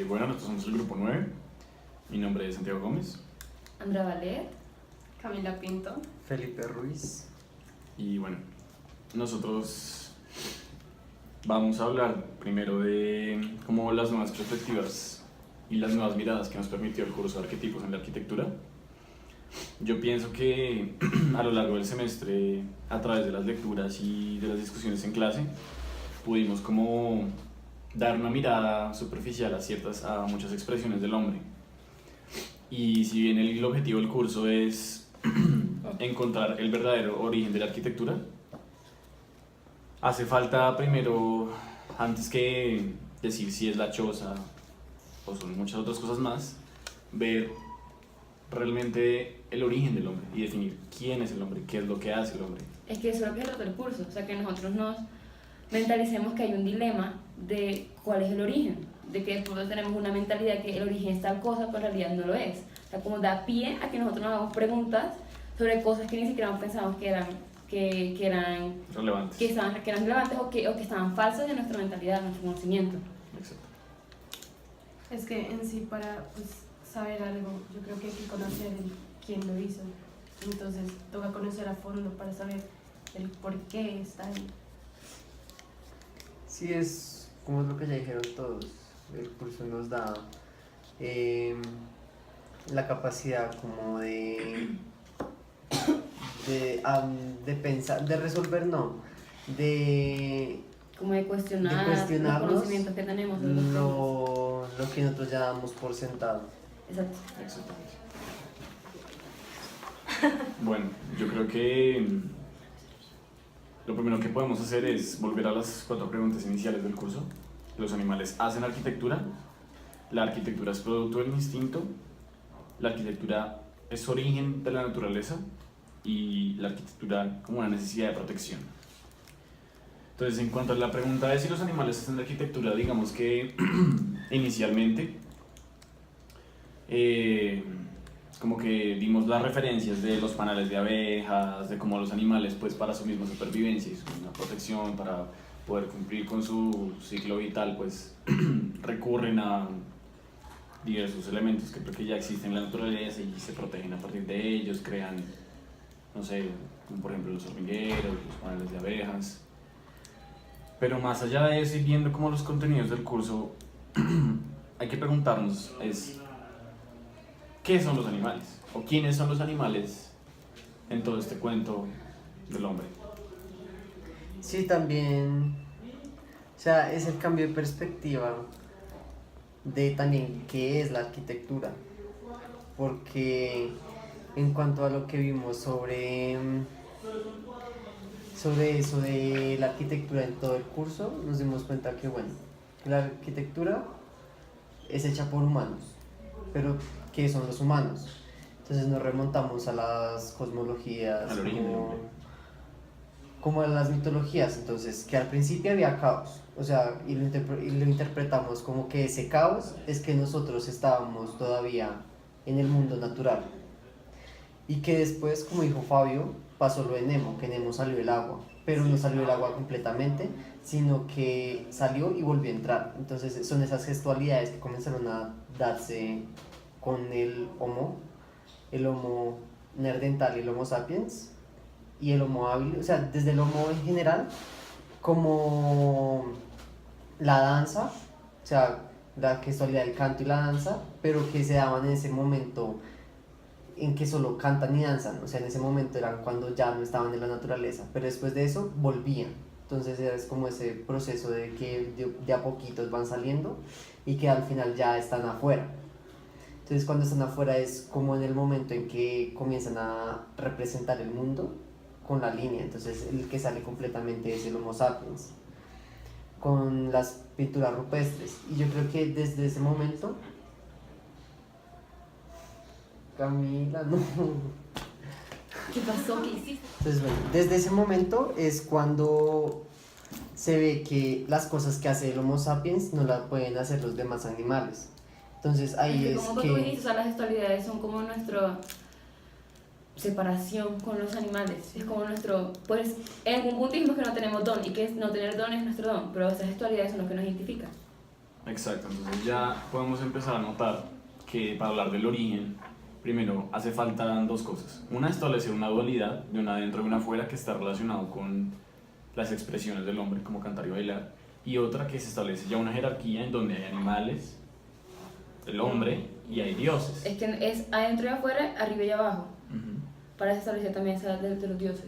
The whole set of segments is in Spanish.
Bueno, nosotros somos el grupo 9. Mi nombre es Santiago Gómez. Andrea Valer. Camila Pinto. Felipe Ruiz. Y bueno, nosotros vamos a hablar primero de cómo las nuevas perspectivas y las nuevas miradas que nos permitió el curso de arquetipos en la arquitectura. Yo pienso que a lo largo del semestre, a través de las lecturas y de las discusiones en clase, pudimos como dar una mirada superficial a muchas expresiones del hombre. Y si bien el objetivo del curso es encontrar el verdadero origen de la arquitectura, hace falta primero, antes que decir si es la choza o son muchas otras cosas más, ver realmente el origen del hombre y definir quién es el hombre, qué es lo que hace el hombre. Es que eso es lo que es el curso, o sea, que nosotros nos mentalicemos que hay un dilema de cuál es el origen, de que nosotros tenemos una mentalidad que el origen es tal cosa, pero en realidad no lo es. O sea, como da pie a que nosotros nos hagamos preguntas sobre cosas que ni siquiera pensábamos que eran Relevantes. que eran relevantes o que estaban falsas de nuestra mentalidad, de nuestro conocimiento. Exacto. Es que en sí para saber algo, yo creo que hay que conocer quién lo hizo. Entonces toca conocer a fondo para saber el por qué está ahí. Sí, es como es lo que ya dijeron todos. El curso nos da la capacidad como de pensar, de resolver, no, de Como de cuestionar los cuestionarnos conocimientos que tenemos. De los temas. lo que nosotros ya damos por sentado. Exacto. Exactamente. Bueno, yo creo que lo primero que podemos hacer es volver a las 4 preguntas iniciales del curso. ¿Los animales hacen arquitectura? ¿La arquitectura es producto del instinto? ¿La arquitectura es origen de la naturaleza? Y la arquitectura como una necesidad de protección. Entonces, en cuanto a la pregunta de si los animales hacen arquitectura, digamos que inicialmente como que dimos las referencias de los panales de abejas, de cómo los animales pues para su misma supervivencia y su misma protección, para poder cumplir con su ciclo vital, pues recurren a diversos elementos que creo que ya existen en la naturaleza y se protegen a partir de ellos, crean, no sé, como por ejemplo los hormigueros, los panales de abejas. Pero más allá de eso y viendo como los contenidos del curso, hay que preguntarnos es ¿qué son los animales? ¿O quiénes son los animales en todo este cuento del hombre? Sí, también, o sea, es el cambio de perspectiva de también qué es la arquitectura, porque en cuanto a lo que vimos sobre eso de la arquitectura en todo el curso, nos dimos cuenta que, bueno, la arquitectura es hecha por humanos, pero ¿qué son los humanos? Entonces nos remontamos a las cosmologías, Al origen del hombre. como a las mitologías, entonces que al principio había caos, o sea, y lo interpretamos como que ese caos es que nosotros estábamos todavía en el mundo natural, y que después, como dijo Fabio, pasó lo de Nemo, que Nemo salió del agua, pero no salió del agua completamente, sino que salió y volvió a entrar. Entonces son esas gestualidades que comenzaron a darse con el Homo neandertal y el Homo sapiens, y el Homo habilis, o sea, desde el Homo en general, como la danza, o sea, la gestualidad del canto y la danza, pero que se daban en ese momento en que solo cantan y danzan, o sea, en ese momento eran cuando ya no estaban en la naturaleza, pero después de eso volvían. Entonces es como ese proceso de que de a poquitos van saliendo y que al final ya están afuera. Entonces cuando están afuera es como en el momento en que comienzan a representar el mundo con la línea, entonces el que sale completamente es el Homo sapiens, con las pinturas rupestres. Y yo creo que desde ese momento... Camila, no. ¿Qué pasó? ¿Qué hiciste? Entonces, bueno, desde ese momento es cuando se ve que las cosas que hace el Homo sapiens no las pueden hacer los demás animales. Entonces ahí es Como tú dijiste, o sea, las gestualidades son como nuestra separación con los animales. Es como nuestro, pues en algún punto dijimos que no tenemos don y que no tener don es nuestro don, pero esas gestualidades son lo que nos identifican. Exacto, entonces ya podemos empezar a notar que para hablar del origen, primero hace falta dos cosas. Una, establecer una dualidad de una adentro y una afuera que está relacionado con las expresiones del hombre, como cantar y bailar. Y otra, que se establece ya una jerarquía en donde hay animales, el hombre y hay dioses. Es que es adentro y afuera, arriba y abajo, Ujú. para establecer también esa de los dioses.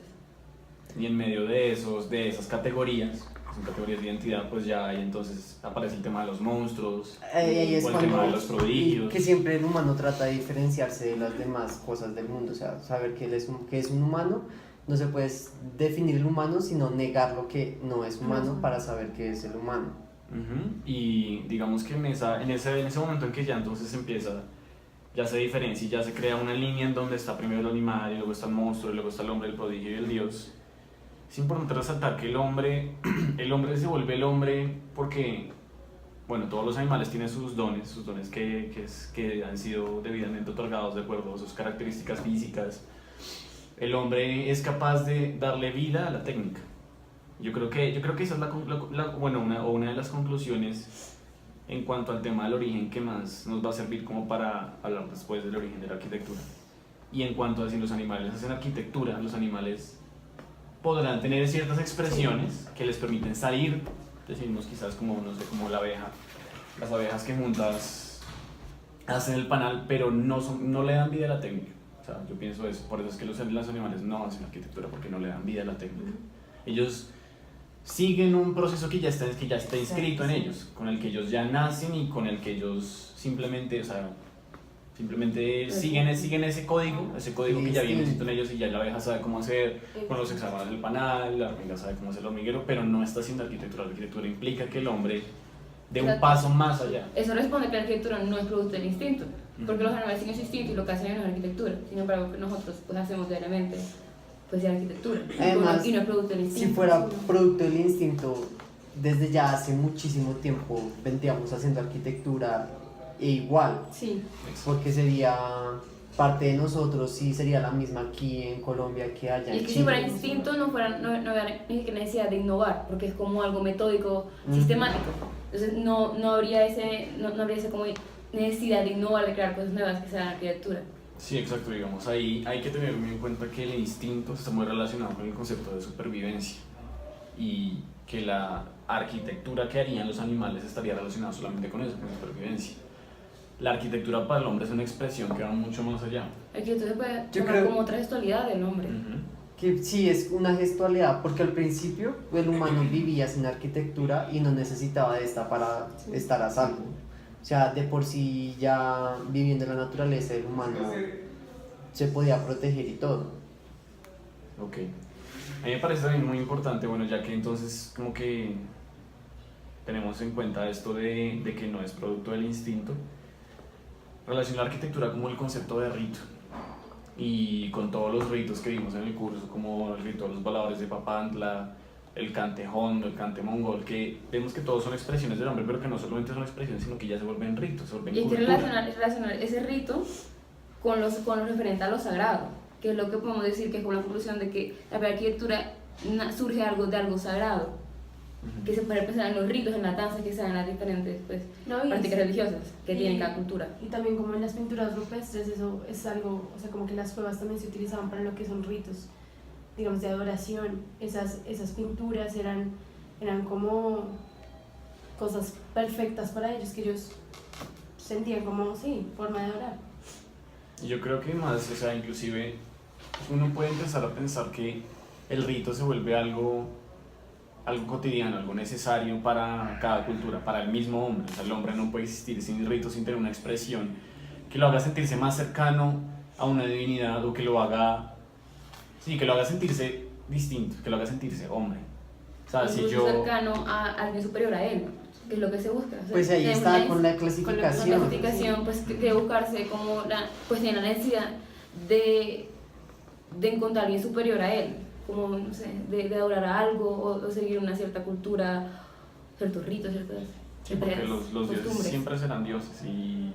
Y en medio de esas categorías, que son categorías de identidad, pues ya ahí entonces aparece el tema de los monstruos, Ahí es o el tema de cuando los prodigios. que siempre el humano trata de diferenciarse de las demás cosas del mundo, o sea, saber que es un humano, no se puede definir el humano, sino negar lo que no es humano para saber qué es el humano. Ujú. Y digamos que en ese momento en que ya entonces empieza, ya se diferencia y ya se crea una línea en donde está primero el animal y luego está el monstruo y luego está el hombre, el prodigio y el dios. Es importante resaltar que el hombre se vuelve el hombre porque, bueno, todos los animales tienen sus dones que han sido debidamente otorgados de acuerdo a sus características físicas. El hombre es capaz de darle vida a la técnica. Yo creo que esa es una de las conclusiones en cuanto al tema del origen que más nos va a servir como para hablar después del origen de la arquitectura. Y en cuanto a si los animales hacen arquitectura, los animales podrán tener ciertas expresiones que les permiten salir, decimos quizás como, no sé, como la abeja, las abejas que juntas hacen el panal, pero no le dan vida a la técnica. O sea, yo pienso eso, por eso es que los animales no hacen arquitectura, porque no le dan vida a la técnica. Ellos siguen un proceso que ya está inscrito en ellos, con el que ellos ya nacen y con el que ellos simplemente siguen ese código que ya viene escrito en ellos, y ya la abeja sabe cómo hacer con los hexagonos del panal, la hormiga sabe cómo hacer el hormiguero, pero no está haciendo arquitectura. La arquitectura implica que el hombre dé un paso más allá. Eso responde que la arquitectura no es producto del instinto, porque los animales tienen su instinto y lo que hacen no es arquitectura. Sin embargo, que nosotros pues hacemos diariamente pues es arquitectura. Además, Y no es producto del instinto. si fuera producto del instinto, desde ya hace muchísimo tiempo vendríamos haciendo arquitectura igual, Sí. porque sería parte de nosotros, sí, sería la misma aquí en Colombia que allá Y en es que Chile. si fuera instinto no habría ni siquiera necesidad de innovar, porque es como algo metódico, sistemático. Entonces no habría esa como necesidad de innovar, de crear cosas nuevas que sean arquitectura. Sí, exacto, digamos, ahí hay que tener muy en cuenta que el instinto está muy relacionado con el concepto de supervivencia, y que la arquitectura que harían los animales estaría relacionada solamente con eso, con supervivencia. La arquitectura para el hombre es una expresión que va mucho más allá. La arquitectura se puede Yo tomar creo- como otra gestualidad del hombre. Que sí, es una gestualidad, porque al principio el humano vivía sin arquitectura y no necesitaba de esta para estar a salvo. O sea, de por sí ya viviendo en la naturaleza el humano se podía proteger y todo. Ok. A mí me parece también muy importante, bueno, ya que entonces como que tenemos en cuenta esto de que no es producto del instinto, relacionar la arquitectura como el concepto de rito, y con todos los ritos que vimos en el curso, como el rito de los voladores de Papantla, el cante hondo, el cante mongol, que vemos que todos son expresiones del hombre, pero que no solamente son expresiones, sino que ya se vuelven ritos, se vuelven Y hay que cultura. relacionar ese rito con lo referente a lo sagrado, que es lo que podemos decir que es como la conclusión de que la arquitectura surge de algo sagrado, que se puede pensar en los ritos, en las danzas que se dan en las diferentes pues, No, y prácticas religiosas que y- tiene cada cultura. Y también como en las pinturas rupestres, eso es algo, o sea, como que las cuevas también se utilizaban para lo que son ritos, digamos, de adoración. Esas pinturas eran como cosas perfectas para ellos, que ellos sentían como, sí, forma de adorar. Y yo creo que más, o sea, inclusive uno puede empezar a pensar que el rito se vuelve algo cotidiano, algo necesario para cada cultura, para el mismo hombre. O sea, el hombre no puede existir sin rito, sin tener una expresión que lo haga sentirse más cercano a una divinidad, o que lo haga sentirse distinto, que lo haga sentirse hombre. O sea, si Incluso yo... cercano a alguien superior a él, que es lo que se busca. O sea, Pues ahí tenemos está con la la clasificación. clasificación, pues que buscarse como pues tiene la necesidad de encontrar a alguien superior a él, como, no sé, de adorar a algo o seguir una cierta cultura, ciertos ritos, Sí, porque los dioses costumbres. siempre serán dioses, y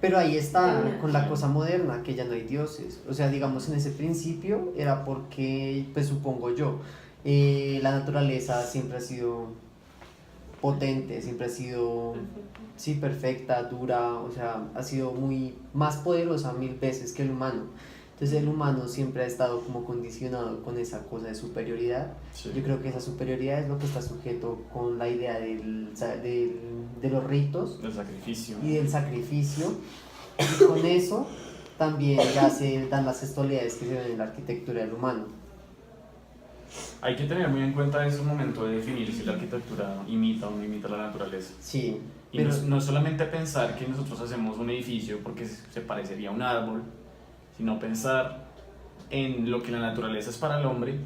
Pero ahí está Una- con la cosa moderna, que ya no hay dioses. O sea, digamos, en ese principio era porque, pues supongo yo, la naturaleza siempre ha sido potente, siempre ha sido, sí, perfecta, dura, o sea, ha sido muy más poderosa 1000 veces que el humano. Entonces el humano siempre ha estado como condicionado con esa cosa de superioridad. Sí. Yo creo que esa superioridad es lo que está sujeto con la idea de los ritos El sacrificio. y del sacrificio. Y con eso también ya se dan las gestualidades que se ven en la arquitectura del humano. Hay que tener muy en cuenta ese momento de definir si la arquitectura imita o no imita la naturaleza. Sí, Y pero no solamente pensar que nosotros hacemos un edificio porque se parecería a un árbol, sino pensar en lo que la naturaleza es para el hombre.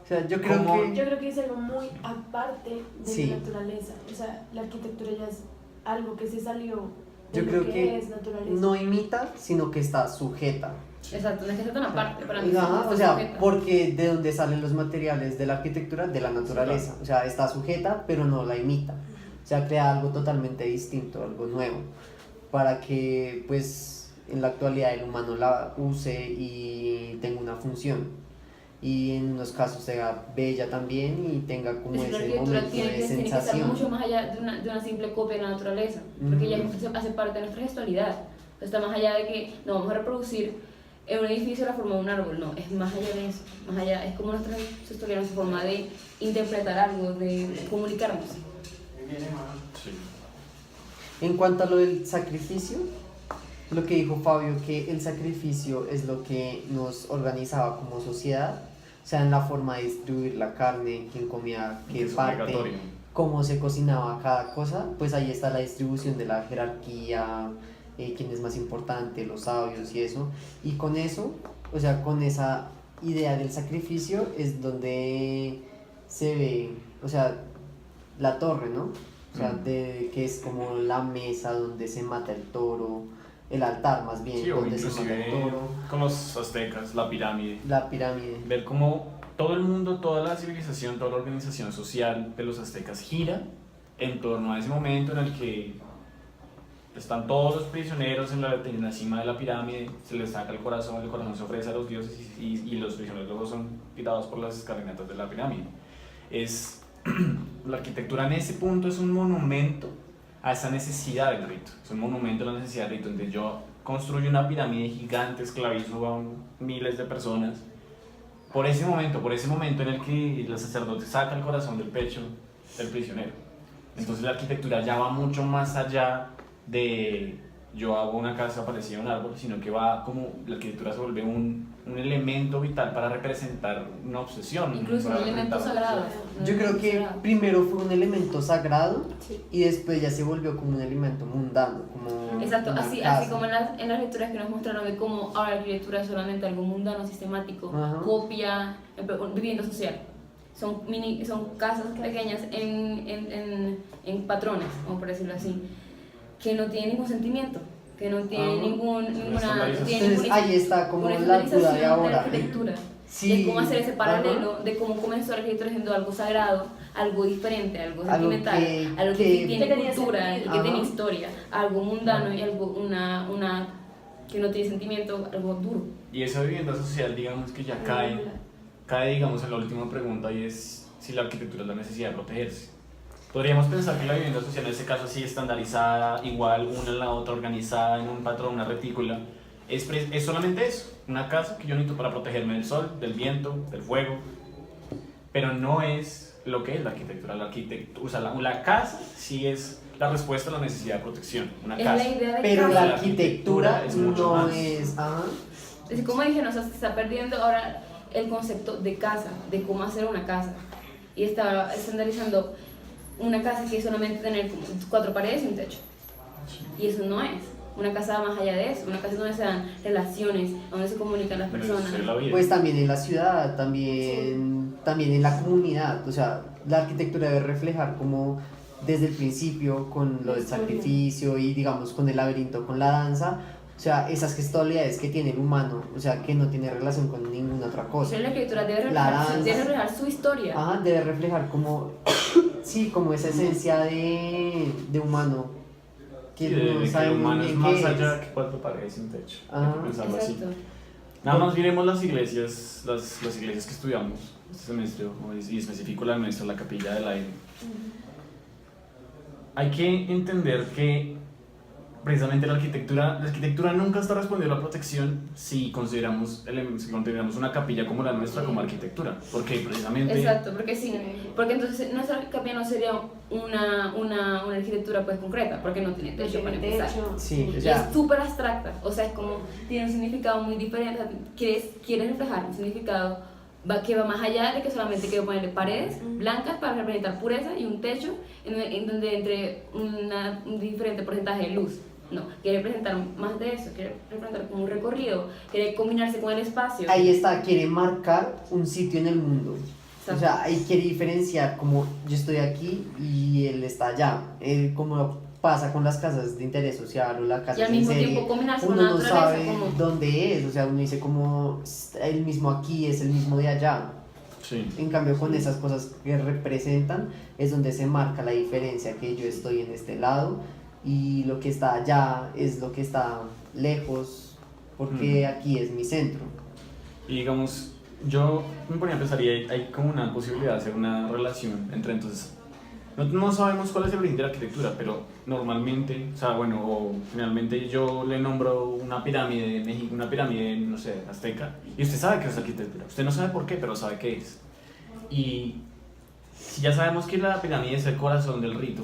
o sea, yo creo ¿Cómo? que Yo creo que es algo muy aparte de Sí. la naturaleza. O sea, la arquitectura ya es algo que se salió de yo lo creo que que es naturaleza. no imita, sino que está sujeta. Exacto, no es que sea tan aparte para mí. Ajá, está o sea, sujeta. porque de donde salen los materiales de la arquitectura, de la naturaleza. O sea, está sujeta, pero no la imita. O sea, crea algo totalmente distinto, algo nuevo, para que, pues, en la actualidad el humano la use y tenga una función. Y en unos casos sea bella también y tenga como Es que la ese arquitectura momento tiene de que estar sensación. mucho más allá de una simple copia de la naturaleza, porque ya hace parte de nuestra gestualidad. Está más allá de que no vamos a reproducir en un edificio la forma de un árbol, no, es más allá de eso, más allá, es como nuestra gestualidad, nuestra forma de interpretar algo, de comunicarnos. Sí. En cuanto a lo del sacrificio, lo que dijo Fabio, que el sacrificio es lo que nos organizaba como sociedad, o sea, en la forma de distribuir la carne, quién comía Que qué es parte, obligatorio. cómo se cocinaba cada cosa, pues ahí está la distribución de la jerarquía, quién es más importante, los sabios y eso. Y con eso, o sea, con esa idea del sacrificio es donde se ve, o sea, la torre, ¿no? O sea, que es como la mesa donde se mata el toro, el altar más bien, Sí, o donde se mata el inclusive toro, con los aztecas, la pirámide. la pirámide. Ver cómo todo el mundo, toda la civilización, toda la organización social de los aztecas gira en torno a ese momento en el que están todos los prisioneros en la cima de la pirámide, se les saca el corazón se ofrece a los dioses y los prisioneros luego son tirados por las escalinatas de la pirámide. La arquitectura en ese punto es un monumento a esa necesidad del rito, es un monumento a la necesidad del rito, donde yo construyo una pirámide gigante, esclavizo a miles de personas, por ese momento en el que el sacerdote saca el corazón del pecho del prisionero. Entonces la arquitectura ya va mucho más allá de yo hago una casa parecida a un árbol, sino que va como la arquitectura se vuelve un elemento vital para representar una obsesión. Incluso un para elemento representar- sagrado. Yo creo que primero fue un elemento sagrado Sí. y después ya se volvió como un elemento mundano, como Exacto, una así casa. como en las lecturas que nos mostraron de cómo ahora la arquitectura es solamente algo mundano, sistemático, Ajá. copia, vivienda social. Son casas pequeñas en patrones, como por decirlo así, que no tienen ningún sentimiento, que no tienen Ajá. ninguna... estandarización. tienen Entonces ninguna- ahí está como una la duda de estandarización de la ahora. arquitectura. Sí, De cómo hacer ese paralelo, ajá. de cómo comenzó la arquitectura siendo algo sagrado, algo diferente, algo Algo sentimental, que- algo que, que- sí tiene que tenía cultura y sentido. que tiene Ajá. historia, algo mundano y algo una que no tiene sentimiento, algo duro. Y esa vivienda social, digamos que ya cae, digamos, en la última pregunta, y es si la arquitectura es la necesidad de protegerse. Podríamos pensar que la vivienda social en ese caso así estandarizada, igual, una en la otra, organizada en un patrón, una retícula, es solamente eso, una casa que yo necesito para protegerme del sol, del viento, del fuego, pero no es lo que es la arquitectura. La arquitectura, o sea, la casa sí es la respuesta a la necesidad de protección, una Es casa. la idea de Pero casa. la La arquitectura arquitectura es mucho no más. es... Ajá. Es como dije, no, se está perdiendo ahora el concepto de casa, de cómo hacer una casa. Y está estandarizando una casa que es solamente tener como 4 paredes y un techo. Y eso no es. Una casa va más allá de eso. Una casa donde se dan relaciones, donde se comunican las Pero personas. eso es la vida. Pues también en la ciudad, también en la comunidad, o sea, la arquitectura debe reflejar como desde el principio con lo del sacrificio y digamos con el laberinto, con la danza, o sea, esas gestualidades que tiene el humano, o sea, que no tiene relación con ninguna otra cosa. Pero la escritura debe La reflejar, danza. debe reflejar su historia. Ajá, debe reflejar como, sí, como esa esencia de humano, que Sí, no de que el sabe muy humano es bien más qué allá es. que 4 paredes y un techo. Hay Ajá. que pensarlo así. Exacto. Nada más miremos las iglesias que estudiamos este semestre, y específico la nuestra, la Capilla del Aire. hay que entender que precisamente la arquitectura nunca está respondiendo a la protección si si consideramos una capilla como la nuestra como arquitectura, porque precisamente... Exacto, porque sí, porque entonces nuestra capilla no sería una arquitectura pues concreta, porque no tiene techo para empezar. Sí, o Y sea, es súper abstracta, o sea, es como, tiene un significado muy diferente, o sea, quieres reflejar un significado que va más allá de que solamente quiero ponerle paredes blancas para representar pureza y un techo en donde entre un diferente porcentaje de luz. No, quiere representar más de eso, quiere representar como un recorrido, quiere combinarse con el espacio. ahí está, quiere marcar un sitio en el mundo. Exacto. O sea, ahí quiere diferenciar como yo estoy aquí y él está allá. Como pasa con las casas de interés social o la casa Y al en mismo serie, tiempo combinarse con uno la no naturaleza. sabe Como... dónde es, o sea, uno dice como el mismo aquí es el mismo de allá. Sí. En cambio, con esas cosas que representan es donde se marca la diferencia, que yo estoy en este lado y lo que está allá es lo que está lejos, porque aquí es mi centro. Y digamos, yo me ponía a pensar y hay como una posibilidad de hacer una relación entre entonces... No sabemos cuál es el origen de la arquitectura, pero normalmente, o sea, bueno, o finalmente yo le nombro una pirámide de México, una pirámide, no sé, azteca, y usted sabe que es arquitectura. Usted no sabe por qué, pero sabe qué es. Y si ya sabemos que la pirámide es el corazón del rito,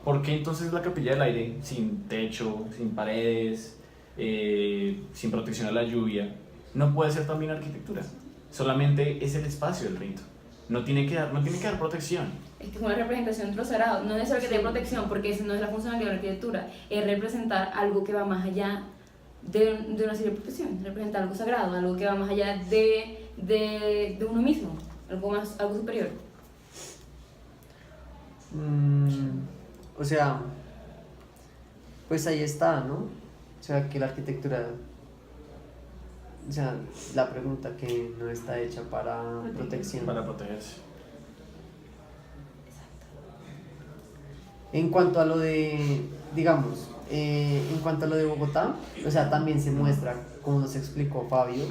¿por qué entonces la capilla del aire, sin techo, sin paredes, sin protección a la lluvia, no puede ser también arquitectura? Solamente es el espacio del rito. No tiene que dar protección. Es que es una representación de lo sagrado, no es necesario que tenga protección, porque esa no es la funcionalidad de la arquitectura, es representar algo que va más allá de una serie de protección, representar algo sagrado, algo que va más allá de uno mismo, algo superior. O sea, pues ahí está, ¿no? O sea, que la arquitectura, o sea, la pregunta que no está hecha para protección. Para protegerse. En cuanto a lo de, digamos, en cuanto a lo de Bogotá, o sea, también se muestra, como nos explicó Fabio,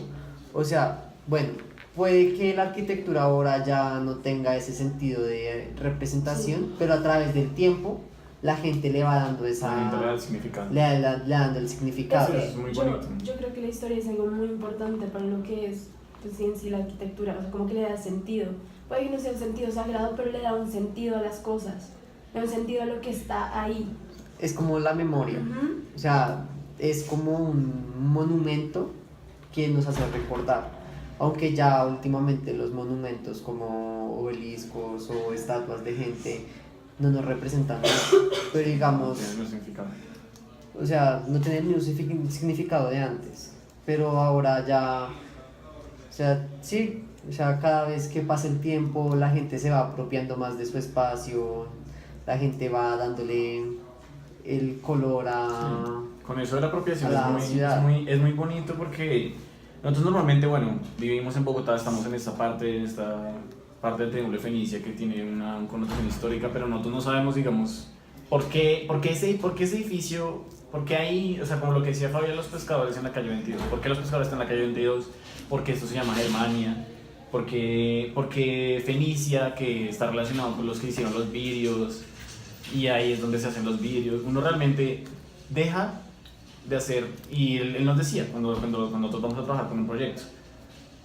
o sea, bueno, puede que la arquitectura ahora ya no tenga ese sentido de representación, pero a través del tiempo la gente le va dando esa... La gente le da el significado. le dando el significado. Eso es muy bonito. Yo creo que la historia es algo muy importante para lo que es pues, en sí la arquitectura, o sea, como que le da sentido. Puede que no sea un sentido sagrado, pero le da un sentido a las cosas, le da un sentido a lo que está ahí. Es como la memoria, o sea, es como un monumento que nos hace recordar. Aunque ya últimamente los monumentos como obeliscos o estatuas de gente no nos representan nada, pero digamos, Tiene un significado. o sea, no tienen ni un significado de antes, pero ahora ya, o sea, sí, o sea, cada vez que pasa el tiempo la gente se va apropiando más de su espacio, la gente va dándole el color a... Con eso de la apropiación a la ciudad. es muy bonito porque nosotros normalmente, bueno, vivimos en Bogotá, estamos en esta parte del Triángulo de Fenicia que tiene una connotación histórica, pero nosotros no sabemos, digamos, por qué ese edificio, por qué hay, o sea, como lo que decía Fabián, los pescadores en la calle 22, por qué los pescadores están en la calle 22, por qué esto se llama Germania, por qué Fenicia, que está relacionado con los que hicieron los vidrios, y ahí es donde se hacen los vidrios. Uno realmente deja de hacer, y él nos decía cuando nosotros vamos a trabajar con un proyecto,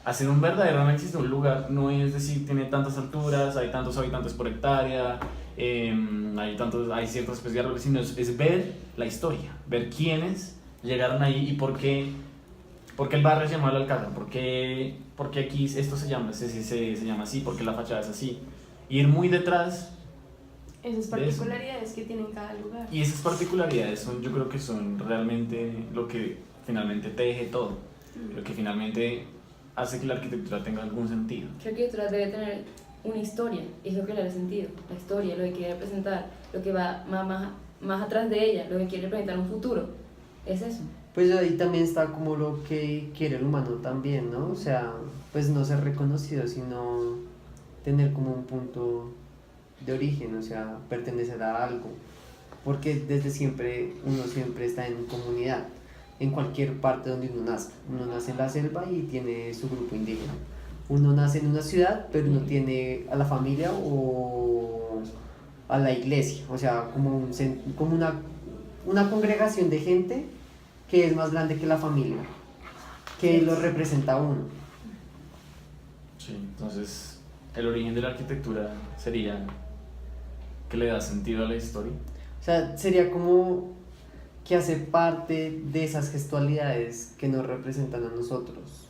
hacer un verdadero análisis de un lugar no es decir tiene tantas alturas, hay tantos habitantes por hectárea, hay ciertas especies de árboles, sino es ver la historia, ver quiénes llegaron ahí y por qué el barrio se llama el Alcázar, por qué aquí esto se llama así, por qué la fachada es así, ir muy detrás. Esas particularidades que tiene cada lugar. Y esas particularidades yo creo que son realmente lo que finalmente teje todo, lo que finalmente hace que la arquitectura tenga algún sentido. La arquitectura debe tener una historia, es lo que le da sentido, la historia, lo que quiere representar, lo que va más atrás de ella, lo que quiere representar un futuro, es eso. Pues ahí también está como lo que quiere el humano también, ¿no? O sea, pues no ser reconocido, sino tener como un punto de origen, o sea, pertenecer a algo, porque desde siempre uno siempre está en comunidad, en cualquier parte donde uno nace en la selva y tiene su grupo indígena, uno nace en una ciudad pero uno tiene a la familia o a la iglesia, o sea, como, como una congregación de gente que es más grande que la familia, que lo representa a uno. Sí, entonces el origen de la arquitectura sería que le da sentido a la historia. O sea, sería como que hace parte de esas gestualidades que nos representan a nosotros.